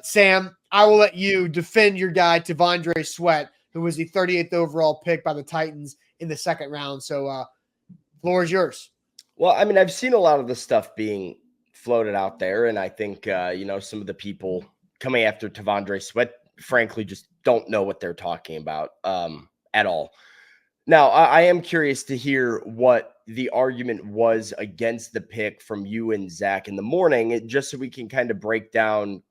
Sam, I will let you defend your guy, T'Vondre Sweat, who was the 38th overall pick by the Titans in the second round. So, floor is yours. Well, I mean, I've seen a lot of the stuff being floated out there, and I think some of the people coming after T'Vondre Sweat, frankly, just don't know what they're talking about at all. Now, I am curious to hear what the argument was against the pick from you and Zach in the morning, just so we can kind of break down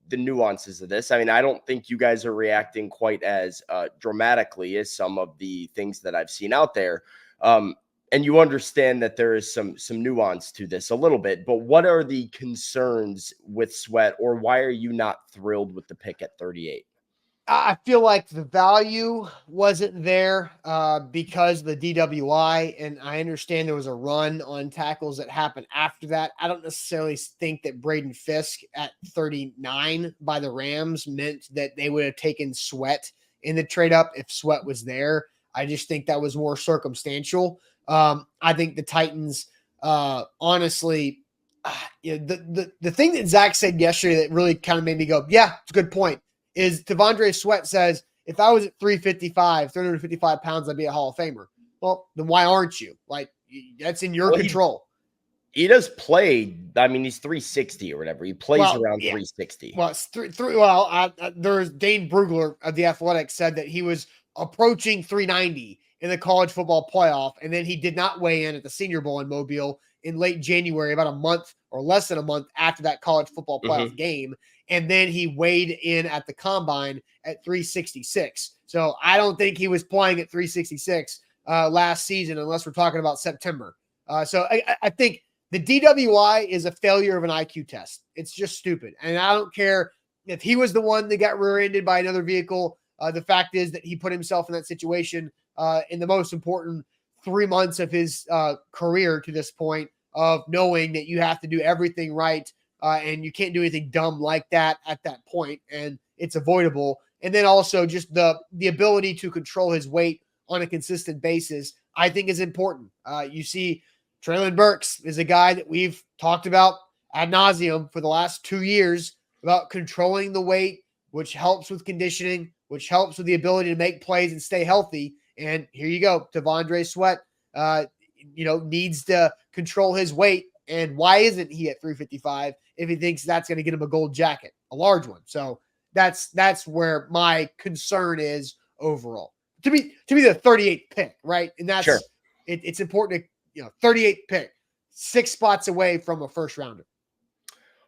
the nuances of this. I mean, I don't think you guys are reacting quite as dramatically as some of the things that I've seen out there. And you understand that there is some nuance to this a little bit, but what are the concerns with Sweat, or why are you not thrilled with the pick at 38? I feel like the value wasn't there because of the DWI, and I understand there was a run on tackles that happened after that. I don't necessarily think that Braden Fisk at 39 by the Rams meant that they would have taken Sweat in the trade up if Sweat was there. I just think that was more circumstantial. I think the Titans, honestly, the thing that Zach said yesterday that really kind of made me go, yeah, it's a good point, is T'Vondre Sweat says, if I was at 355 pounds, I'd be a Hall of Famer. Well, then why aren't you? Like, that's in your control. He does play. I mean, he's 360 or whatever. He plays around 360. Well, it's there's Dane Brugler of The Athletic said that he was approaching 390 in the college football playoff, and then he did not weigh in at the Senior Bowl in Mobile in late January, about a month or less than a month after that college football playoff game. And then he weighed in at the combine at 366. So I don't think he was playing at 366 last season, unless we're talking about September. So I think the DWI is a failure of an IQ test. It's just stupid. And I don't care if he was the one that got rear-ended by another vehicle. The fact is that he put himself in that situation in the most important 3 months of his career to this point, of knowing that you have to do everything right. And you can't do anything dumb like that at that point, and it's avoidable. And then also just the ability to control his weight on a consistent basis, I think, is important. You see, Treylon Burks is a guy that we've talked about ad nauseum for the last 2 years about controlling the weight, which helps with conditioning, which helps with the ability to make plays and stay healthy. And here you go, T'Vondre Sweat, needs to control his weight. And why isn't he at 355 if he thinks that's going to get him a gold jacket, a large one? So that's where my concern is overall. To be the 38th pick, right? And that's sure. It's important to 38th pick, 6 spots away from a first rounder.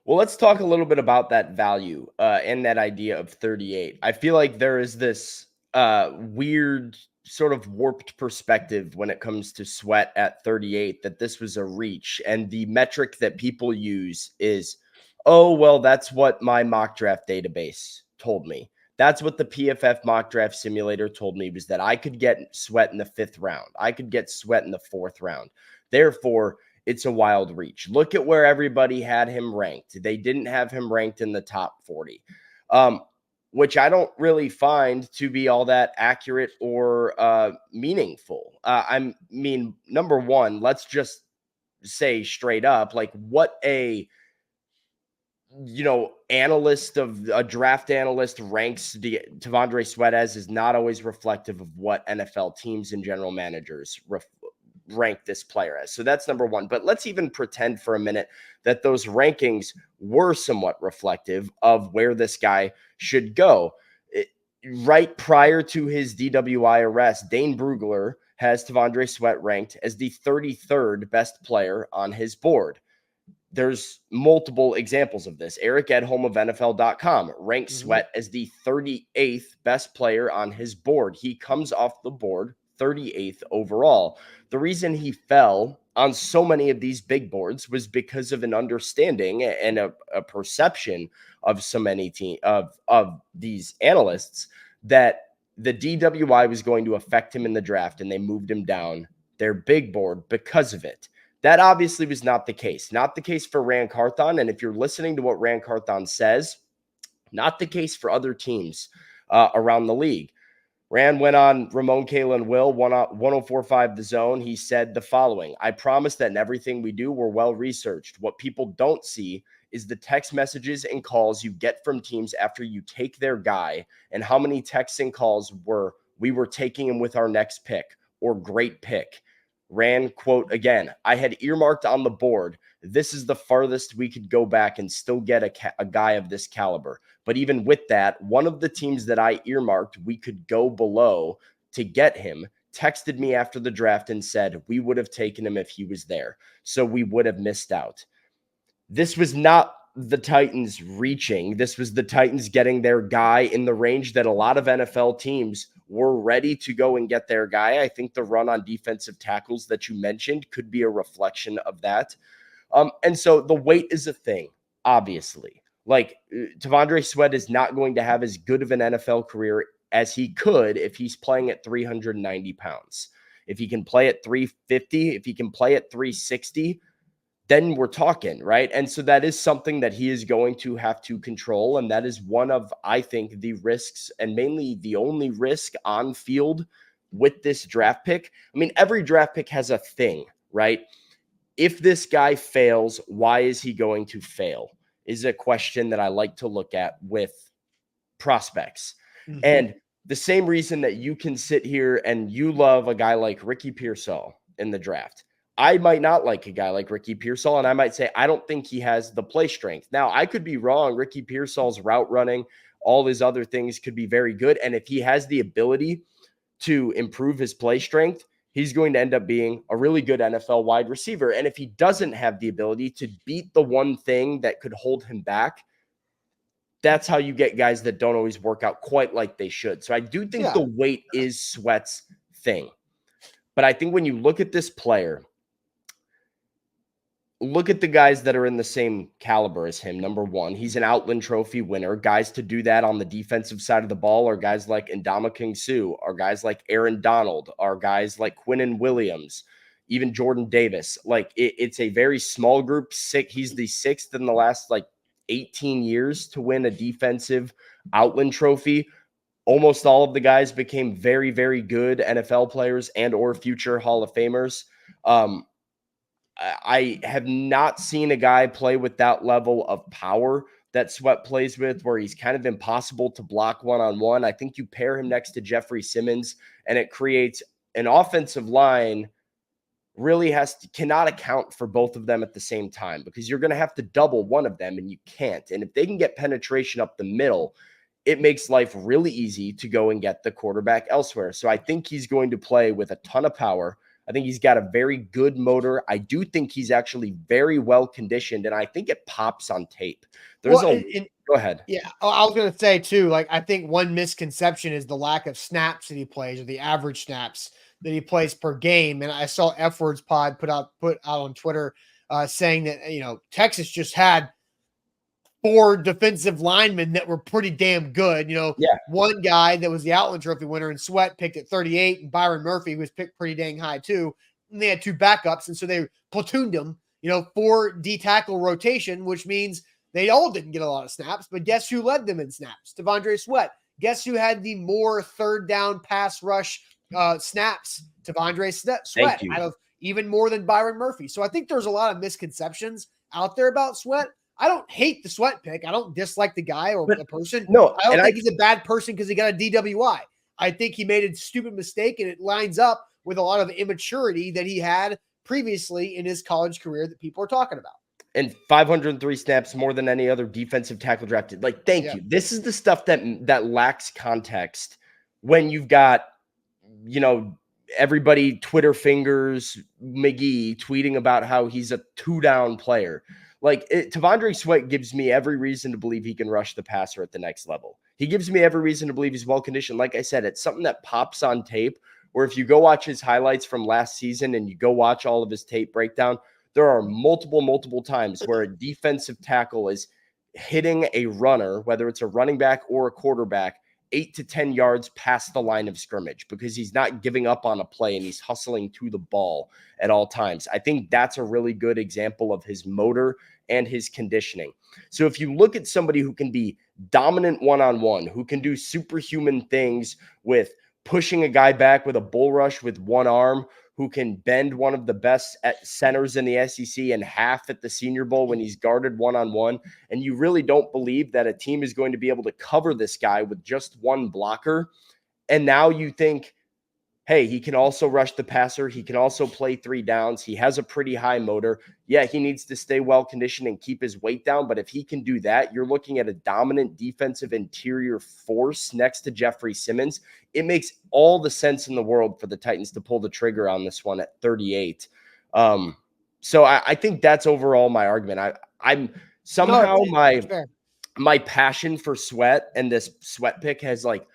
Well, let's talk a little bit about that value and that idea of 38. I feel like there is this weird sort of warped perspective when it comes to Sweat at 38, that this was a reach. And the metric that people use is, oh, well, that's what my mock draft database told me. That's what the PFF mock draft simulator told me, was that I could get Sweat in the 5th round. I could get Sweat in the 4th round. Therefore, it's a wild reach. Look at where everybody had him ranked. They didn't have him ranked in the top 40. Which I don't really find to be all that accurate or meaningful. I mean, number one, let's just say straight up, like, what a draft analyst ranks T'Vondre Sweat as is not always reflective of what NFL teams and general managers rank this player as. So that's number one. But let's even pretend for a minute that those rankings were somewhat reflective of where this guy should go. Right prior to his DWI arrest, Dane Brugler has T'Vondre Sweat ranked as the 33rd best player on his board. There's multiple examples of this. Eric Edholm of NFL.com ranks Sweat as the 38th best player on his board. He comes off the board 38th overall. The reason he fell on so many of these big boards was because of an understanding and a perception of so many of these analysts that the DWI was going to affect him in the draft, and they moved him down their big board because of it. That obviously was not the case. Not the case for Ran Carthon. And if you're listening to what Ran Carthon says, not the case for other teams around the league. Rand went on Ramon, Kayla, and Will, 1045 The Zone. He said the following: I promise that in everything we do, we're well researched. What people don't see is the text messages and calls you get from teams after you take their guy, and how many texts and calls we were taking him with our next pick or great pick. Rand, quote again, I had earmarked on the board, this is the farthest we could go back and still get a guy of this caliber. But even with that, one of the teams that I earmarked we could go below to get him texted me after the draft and said we would have taken him if he was there. So we would have missed out. This was not the Titans reaching. This was the Titans getting their guy in the range that a lot of NFL teams were ready to go and get their guy. I think the run on defensive tackles that you mentioned could be a reflection of that. And so the weight is a thing, obviously. Like T'Vondre Sweat is not going to have as good of an NFL career as he could if he's playing at 390 pounds. If he can play at 350, if he can play at 360, then we're talking, right? And so that is something that he is going to have to control. And that is one of, I think, the risks, and mainly the only risk on field with this draft pick. I mean, every draft pick has a thing, right? If this guy fails, why is he going to fail? Is a question that I like to look at with prospects. Mhm. And the same reason that you can sit here and you love a guy like Ricky Pearsall in the draft. I might not like a guy like Ricky Pearsall, and I might say, I don't think he has the play strength. Now, I could be wrong. Ricky Pearsall's route running, all his other things could be very good. And if he has the ability to improve his play strength, he's going to end up being a really good NFL wide receiver. And if he doesn't have the ability to beat the one thing that could hold him back, that's how you get guys that don't always work out quite like they should. So I do think the weight is Sweat's thing. But I think when you look at this player, look at the guys that are in the same caliber as him. Number one, he's an Outland Trophy winner. Guys to do that on the defensive side of the ball are guys like Ndamukong Suh, are guys like Aaron Donald, are guys like Quinnen Williams, even Jordan Davis. Like it's a very small group. He's the sixth in the last 18 years to win a defensive Outland Trophy. Almost all of the guys became very, very good NFL players and or future Hall of Famers. I have not seen a guy play with that level of power that Sweat plays with, where he's kind of impossible to block one-on-one. I think you pair him next to Jeffrey Simmons, and it creates an offensive line really cannot account for both of them at the same time, because you're going to have to double one of them, and you can't. And if they can get penetration up the middle, it makes life really easy to go and get the quarterback elsewhere. So I think he's going to play with a ton of power. I think he's got a very good motor. I do think he's actually very well conditioned, and I think it pops on tape. Go ahead. Yeah, I was going to say too, I think one misconception is the lack of snaps that he plays, or the average snaps that he plays per game. And I saw F Words Pod put out on Twitter saying that, Texas just had 4 defensive linemen that were pretty damn good. One guy that was the Outland Trophy winner and Sweat picked at 38, and Byron Murphy was picked pretty dang high too. And they had 2 backups, and so they platooned them, 4 D tackle rotation, which means they all didn't get a lot of snaps. But guess who led them in snaps? T'Vondre Sweat. Guess who had the more third down pass rush snaps? T'Vondre Sweat, out of even more than Byron Murphy. So I think there's a lot of misconceptions out there about Sweat. I don't hate the Sweat pick. I don't dislike the guy or the person. No, I don't think he's a bad person because he got a DWI. I think he made a stupid mistake, and it lines up with a lot of immaturity that he had previously in his college career that people are talking about. And 503 snaps, more than any other defensive tackle drafted. Thank you. This is the stuff that lacks context when you've got, everybody Twitter fingers McGee tweeting about how he's a 2-down player. T'Vondre Sweat gives me every reason to believe he can rush the passer at the next level. He gives me every reason to believe he's well-conditioned. Like I said, it's something that pops on tape, where if you go watch his highlights from last season and you go watch all of his tape breakdown, there are multiple times where a defensive tackle is hitting a runner, whether it's a running back or a quarterback, 8 to 10 yards past the line of scrimmage, because he's not giving up on a play and he's hustling to the ball at all times. I think that's a really good example of his motor and his conditioning. So if you look at somebody who can be dominant one-on-one, who can do superhuman things with pushing a guy back with a bull rush with one arm, who can bend one of the best centers in the SEC in half at the Senior Bowl when he's guarded one-on-one, and you really don't believe that a team is going to be able to cover this guy with just one blocker, and now you think, hey, he can also rush the passer. He can also play 3 downs. He has a pretty high motor. Yeah, he needs to stay well-conditioned and keep his weight down. But if he can do that, you're looking at a dominant defensive interior force next to Jeffrey Simmons. It makes all the sense in the world for the Titans to pull the trigger on this one at 38. So I think that's overall my argument. I'm somehow my passion for Sweat and this Sweat pick has like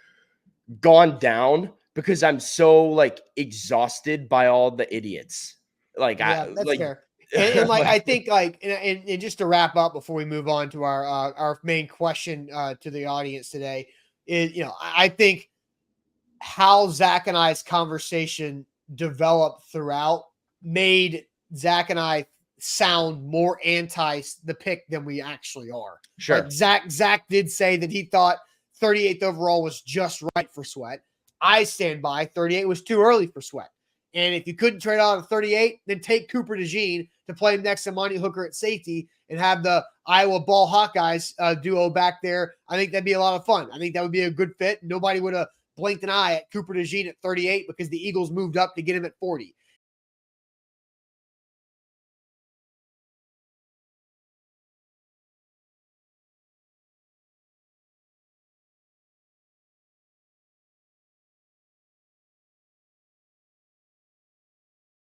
gone down because I'm so like exhausted by all the idiots. Like, yeah, that's fair. And like, I think like, and just to wrap up before we move on to our main question to the audience today is, I think how Zach and I's conversation developed throughout made Zach and I sound more anti the pick than we actually are. Sure. Like Zach did say that he thought 38th overall was just right for Sweat. I stand by 38 was too early for Sweat. And if you couldn't trade out of 38, then take Cooper DeJean to play him next to Monty Hooker at safety and have the Iowa Ball Hawkeyes duo back there. I think that'd be a lot of fun. I think that would be a good fit. Nobody would have blinked an eye at Cooper DeJean at 38 because the Eagles moved up to get him at 40.